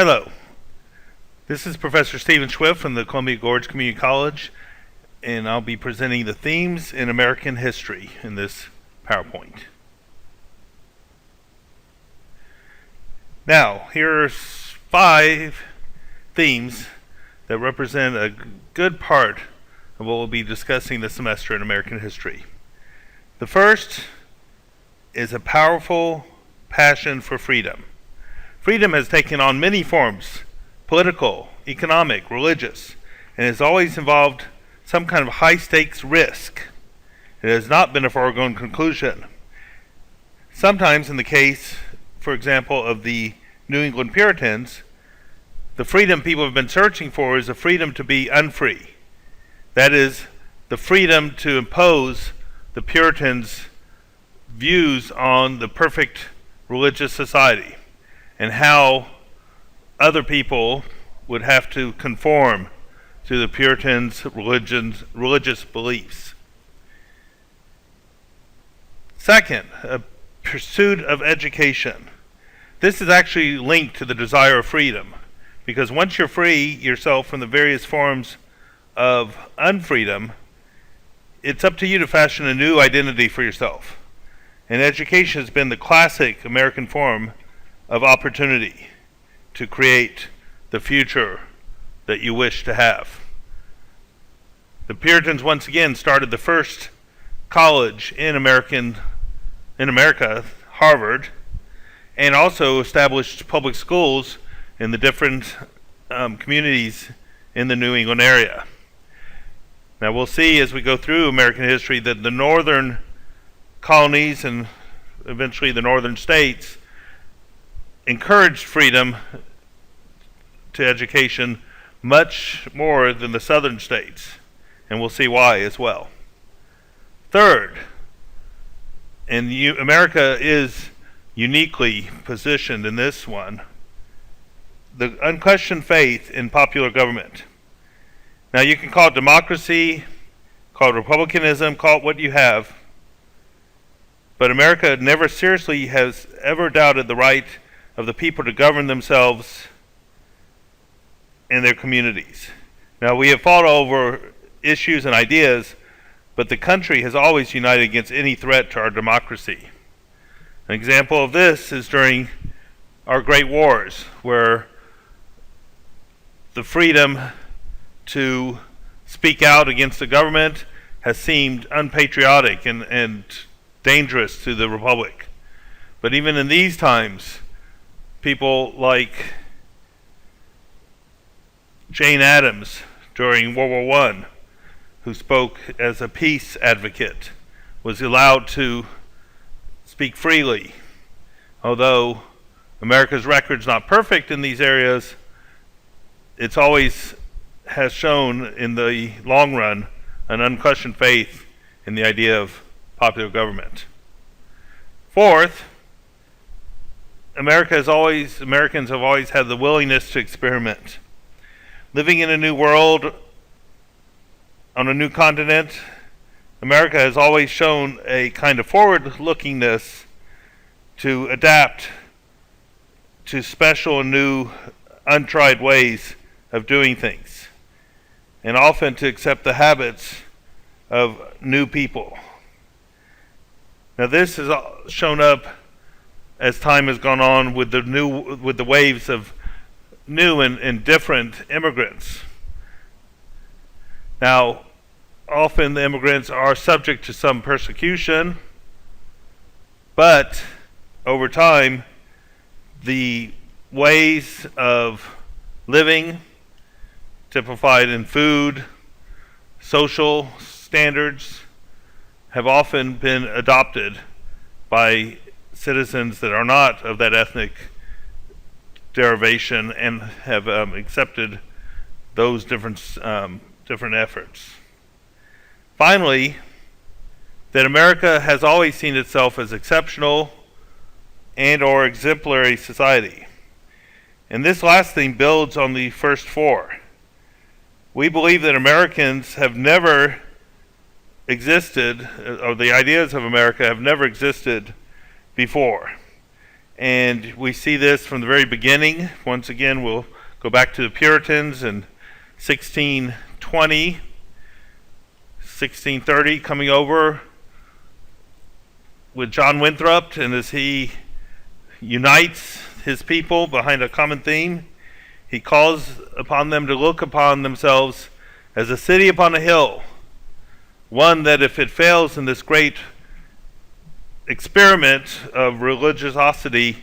Hello, this is Professor Stephen Shwiff from the Columbia Gorge Community College, and I'll be presenting the themes in American history in this PowerPoint. Now, here's 5 themes that represent a good part of what we'll be discussing this semester in American history. The first is a powerful passion for freedom. Freedom has taken on many forms: political, economic, religious, and has always involved some kind of high-stakes risk. It has not been a foregone conclusion. Sometimes in the case, for example, of the New England Puritans, the freedom people have been searching for is the freedom to be unfree. That is, the freedom to impose the Puritans' views on the perfect religious society and how other people would have to conform to the Puritans' religious beliefs. Second, a pursuit of education. This is actually linked to the desire of freedom, because once you're free yourself from the various forms of unfreedom, it's up to you to fashion a new identity for yourself. And education has been the classic American form of opportunity to create the future that you wish to have. The Puritans once again started the first college in America, Harvard, and also established public schools in the different communities in the New England area. Now we'll see as we go through American history that the northern colonies and eventually the northern states encouraged freedom to education much more than the southern states, and we'll see why as well. Third, and America is uniquely positioned in this one, the unquestioned faith in popular government. Now you can call it democracy, call it republicanism, call it what you have, but America never seriously has ever doubted the right of the people to govern themselves and their communities. Now we have fought over issues and ideas, but the country has always united against any threat to our democracy. An example of this is during our great wars, where the freedom to speak out against the government has seemed unpatriotic and dangerous to the Republic. But even in these times, people like Jane Addams during World War I, who spoke as a peace advocate, was allowed to speak freely. Although America's record's not perfect in these areas, it's always has shown in the long run an unquestioned faith in the idea of popular government. Fourth, Americans have always had the willingness to experiment. Living in a new world, on a new continent, America has always shown a kind of forward-lookingness to adapt to special and new, untried ways of doing things, and often to accept the habits of new people. Now this has shown up as time has gone on with the waves of new and different immigrants. Now, often the immigrants are subject to some persecution, but over time, the ways of living, typified in food, social standards, have often been adopted by citizens that are not of that ethnic derivation and have accepted those different efforts. Finally, that America has always seen itself as exceptional and or exemplary society. And this last thing builds on the first 4. We believe that Americans have never existed, or the ideas of America have never existed before. And we see this from the very beginning. Once again, we'll go back to the Puritans in 1620, 1630, coming over with John Winthrop, and as he unites his people behind a common theme, he calls upon them to look upon themselves as a city upon a hill, one that if it fails in this great experiment of religiosity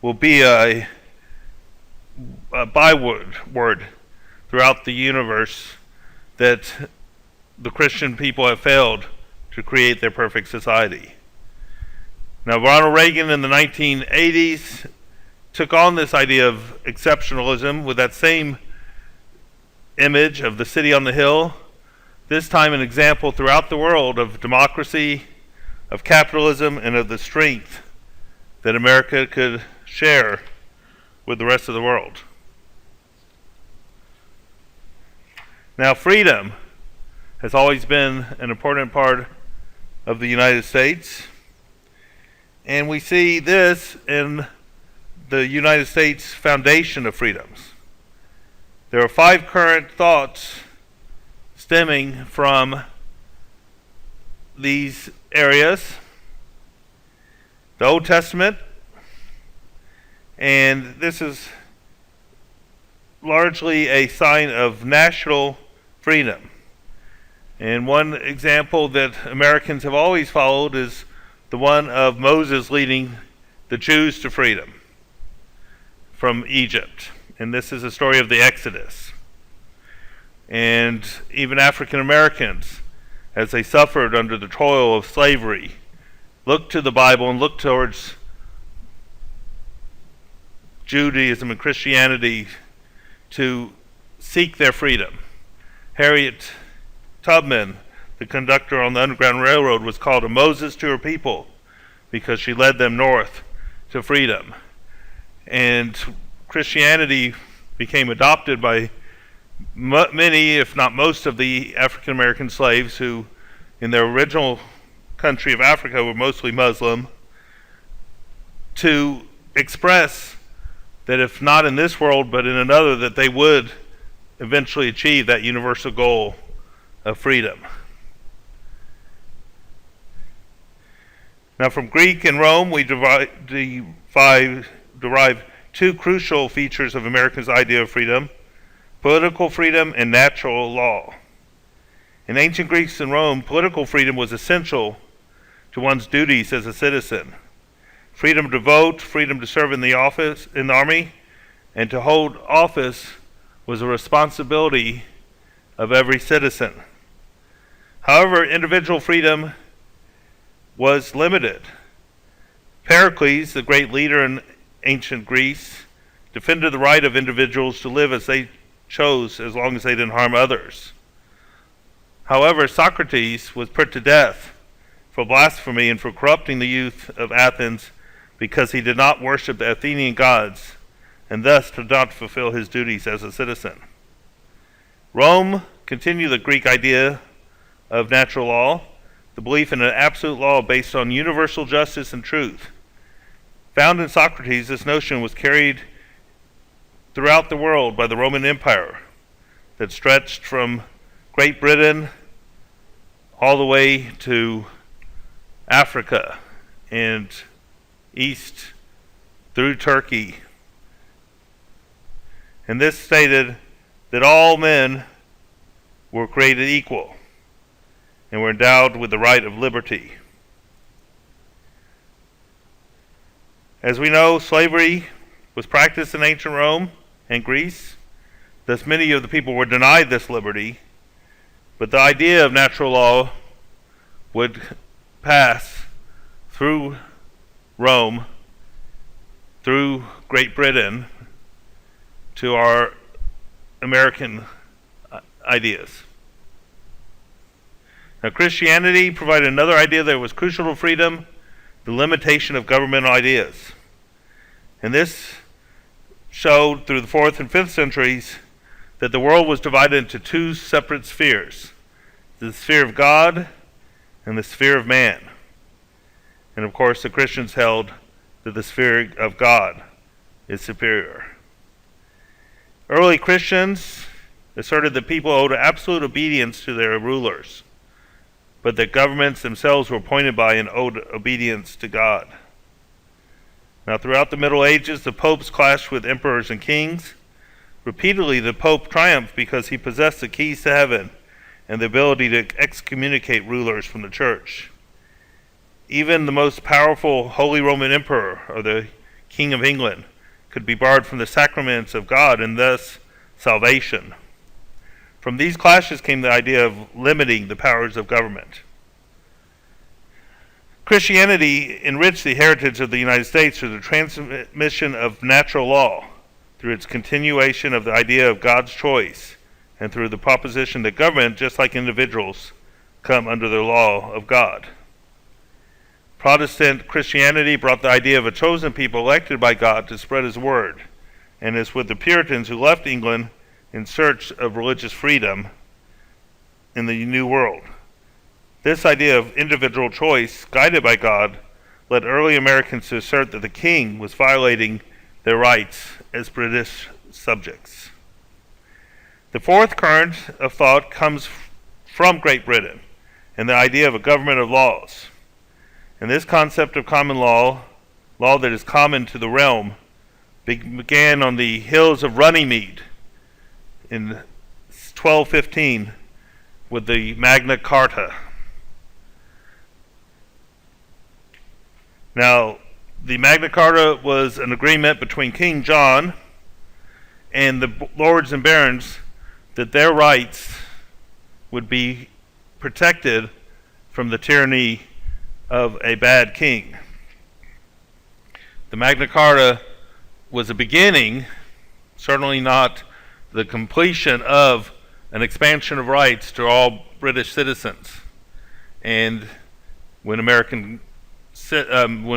will be a byword throughout the universe, that the Christian people have failed to create their perfect society. Now, Ronald Reagan in the 1980s took on this idea of exceptionalism with that same image of the city on the hill, this time an example throughout the world of democracy, of capitalism, and of the strength that America could share with the rest of the world. Now, freedom has always been an important part of the United States. And we see this in the United States Foundation of Freedoms. There are 5 current thoughts stemming from these areas. The Old Testament, and this is largely a sign of national freedom. And one example that Americans have always followed is the one of Moses leading the Jews to freedom from Egypt. And this is a story of the Exodus. And even African Americans, as they suffered under the toil of slavery, looked to the Bible and looked towards Judaism and Christianity to seek their freedom. Harriet Tubman, the conductor on the Underground Railroad, was called a Moses to her people because she led them north to freedom. And Christianity became adopted by many, if not most, of the African American slaves who, in their original country of Africa, were mostly Muslim, to express that if not in this world, but in another, that they would eventually achieve that universal goal of freedom. Now, from Greek and Rome, we derive 2 crucial features of America's idea of freedom: political freedom and natural law. In ancient Greece and Rome, political freedom was essential to one's duties as a citizen. Freedom to vote, freedom to serve in the army, and to hold office was a responsibility of every citizen. However, individual freedom was limited. Pericles, the great leader in ancient Greece, defended the right of individuals to live as they chose as long as they didn't harm others. However, Socrates was put to death for blasphemy and for corrupting the youth of Athens because he did not worship the Athenian gods and thus did not fulfill his duties as a citizen. Rome continued the Greek idea of natural law, the belief in an absolute law based on universal justice and truth. Found in Socrates, this notion was carried throughout the world by the Roman Empire that stretched from Great Britain all the way to Africa and east through Turkey. And this stated that all men were created equal and were endowed with the right of liberty. As we know, slavery was practiced in ancient Rome and Greece. Thus many of the people were denied this liberty, but the idea of natural law would pass through Rome, through Great Britain, to our American ideas. Now, Christianity provided another idea that was crucial to freedom: the limitation of governmental ideas. And this showed through the 4th and 5th centuries that the world was divided into 2 separate spheres: the sphere of God and the sphere of man. And of course, the Christians held that the sphere of God is superior. Early Christians asserted that people owed absolute obedience to their rulers, but that governments themselves were appointed by and owed obedience to God. Now, throughout the Middle Ages, the popes clashed with emperors and kings. Repeatedly, the pope triumphed because he possessed the keys to heaven and the ability to excommunicate rulers from the church. Even the most powerful Holy Roman Emperor, or the King of England, could be barred from the sacraments of God and thus salvation. From these clashes came the idea of limiting the powers of government. Christianity enriched the heritage of the United States through the transmission of natural law, through its continuation of the idea of God's choice, and through the proposition that government, just like individuals, come under the law of God. Protestant Christianity brought the idea of a chosen people elected by God to spread his word, and as with the Puritans who left England in search of religious freedom in the New World. This idea of individual choice, guided by God, led early Americans to assert that the king was violating their rights as British subjects. The fourth current of thought comes from Great Britain and the idea of a government of laws. And this concept of common law that is common to the realm, began on the hills of Runnymede in 1215 with the Magna Carta. Now, the Magna Carta was an agreement between King John and the lords and barons that their rights would be protected from the tyranny of a bad king. The Magna Carta was a beginning, certainly not the completion of an expansion of rights to all British citizens. And when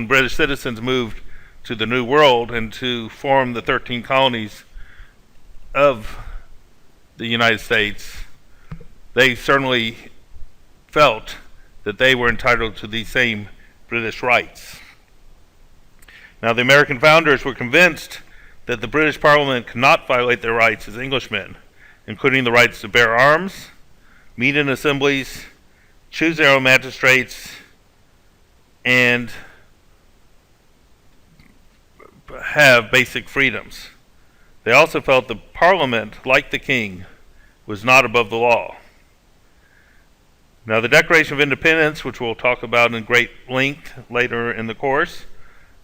British citizens moved to the New World and to form the 13 colonies of the United States, they certainly felt that they were entitled to these same British rights. Now, the American founders were convinced that the British Parliament could not violate their rights as Englishmen, including the rights to bear arms, meet in assemblies, choose their own magistrates, and have basic freedoms. They also felt the Parliament, like the king, was not above the law. Now, the Declaration of Independence, which we'll talk about in great length later in the course,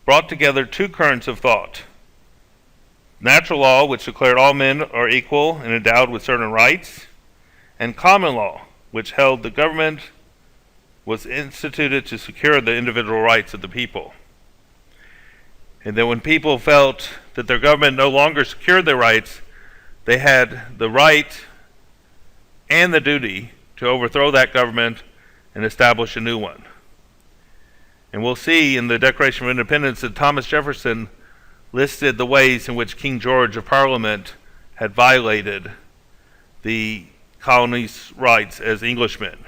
brought together two currents of thought. Natural law, which declared all men are equal and endowed with certain rights, and common law, which held the government was instituted to secure the individual rights of the people. And that when people felt that their government no longer secured their rights, they had the right and the duty to overthrow that government and establish a new one. And we'll see in the Declaration of Independence that Thomas Jefferson listed the ways in which King George of Parliament had violated the colony's rights as Englishmen.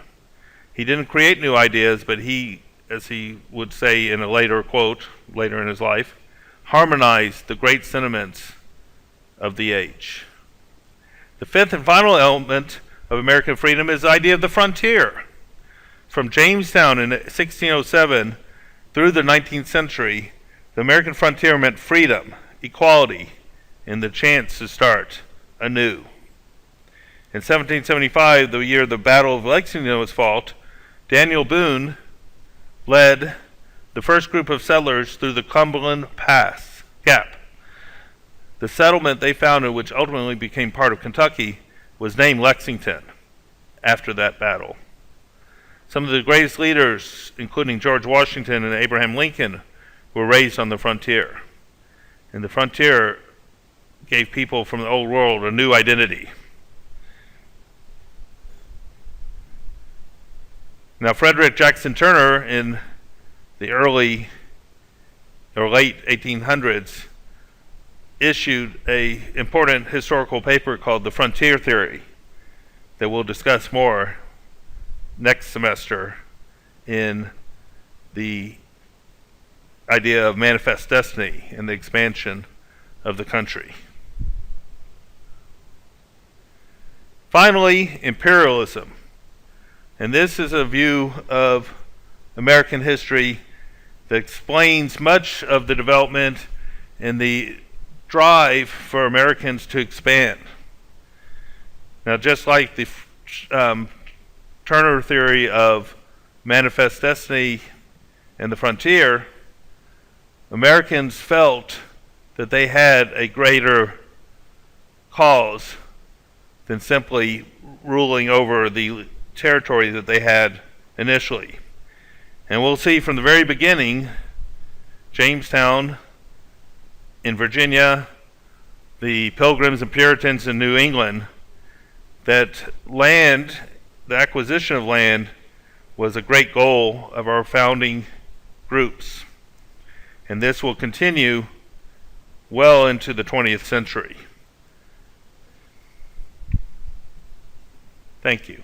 He didn't create new ideas, but he, as he would say in a later quote, later in his life, harmonized the great sentiments of the age. The fifth and final element of American freedom is the idea of the frontier. From Jamestown in 1607 through the 19th century, the American frontier meant freedom, equality, and the chance to start anew. In 1775, the year the Battle of Lexington was fought, Daniel Boone led the first group of settlers through the Cumberland Gap. The settlement they founded, which ultimately became part of Kentucky, was named Lexington after that battle. Some of the greatest leaders, including George Washington and Abraham Lincoln, were raised on the frontier. And the frontier gave people from the old world a new identity. Now, Frederick Jackson Turner in the early or late 1800s issued an important historical paper called The Frontier Theory that we'll discuss more next semester in the idea of manifest destiny and the expansion of the country. Finally, imperialism. And this is a view of American history that explains much of the development and the drive for Americans to expand. Now, just like the Turner theory of manifest destiny and the frontier, Americans felt that they had a greater cause than simply ruling over the territory that they had initially. And we'll see from the very beginning, Jamestown in Virginia, the Pilgrims and Puritans in New England, that land, the acquisition of land, was a great goal of our founding groups. And this will continue well into the 20th century. Thank you.